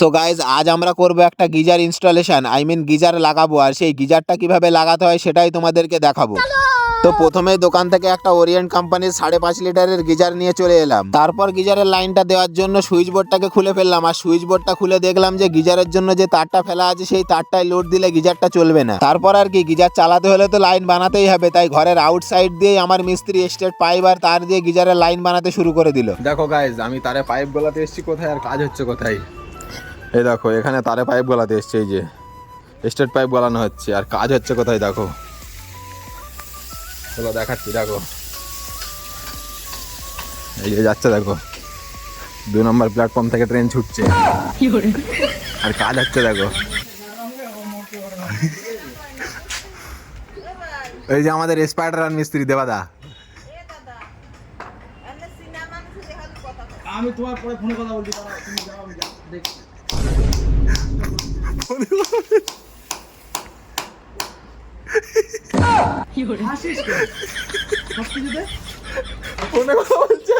So guys আজ আমরা করব একটা গিজার ইনস্টলেশন গিজার লাগাবো আর সেই গিজারটা কিভাবে লাগাতে হয় সেটাই তোমাদেরকে দেখাবো। তো প্রথমে দোকান থেকে একটা ওরিয়েন্ট কোম্পানির 5.5 লিটারের গিজার নিয়ে চলে এলাম। তারপর গিজারের লাইনটা দেওয়ার জন্য সুইচ বোর্ডটাকে খুলে ফেললাম আর সুইচ বোর্ডটা খুলে দেখলাম যে গিজারের জন্য যে তারটা ফেলা আছে সেই তারটায় লোড দিলে গিজারটা চলবে না। তারপর আর কি গিজার চালাতে হলে তো লাইন বানাতেই হবে, তাই ঘরের আউটসাইড দিয়ে আমার মিস্ত্রি স্টেট পাইপ আর তার দিয়ে গিজারের লাইন বানাতে শুরু করে দিল। দেখো গাইজ আমি তারে পাইপ গলাতে এসেছি কোথায় আর কাজ হচ্ছে কোথায়। এই দেখো এখানে তারে পাইপ গলাতে এসছে, এই যে স্টেট পাইপ গলানো হচ্ছে আর কাজ হচ্ছে কোথায় দেখো, চলো দেখাচ্ছি। দেখো এই যে যাচ্ছে, দেখো 2 নম্বর প্ল্যাটফর্ম থেকে ট্রেন ছুটছে আর কাজ হচ্ছে দেখো। এই যে আমাদের স্পাইডার আর মিস্ত্রি দেবাদা। আমি তোমার পরে ফোনে কথা বলছি, তুমি যাও, আমি দেখছি। হাসিস কেন? সবকিছুতে ফোনে কথা বলছে।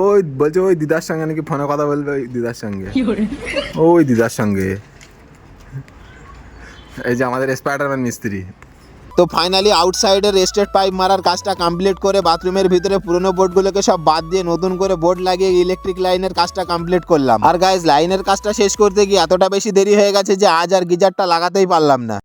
ওই বলছে ওই দিদার সঙ্গে নাকি ফোনে কথা বলবে, ওই দিদার সঙ্গে, ওই দিদার সঙ্গে। এই যে আমাদের স্পাইডারম্যান মিস্ত্রি। তো ফাইনালি আউটসাইডের স্টেট পাইপ মারার কাজটা কমপ্লিট করে বাথরুমের ভিতরে পুরনো বোর্ডগুলোকে সব বাদ দিয়ে নতুন করে বোর্ড লাগিয়ে ইলেকট্রিক লাইনের কাজটা কমপ্লিট করলাম। আর গাইজ লাইনের কাজটা শেষ করতে গিয়ে এতটা বেশি দেরি হয়ে গেছে যে আজ আর গিজারটা লাগাতেই পারলাম না।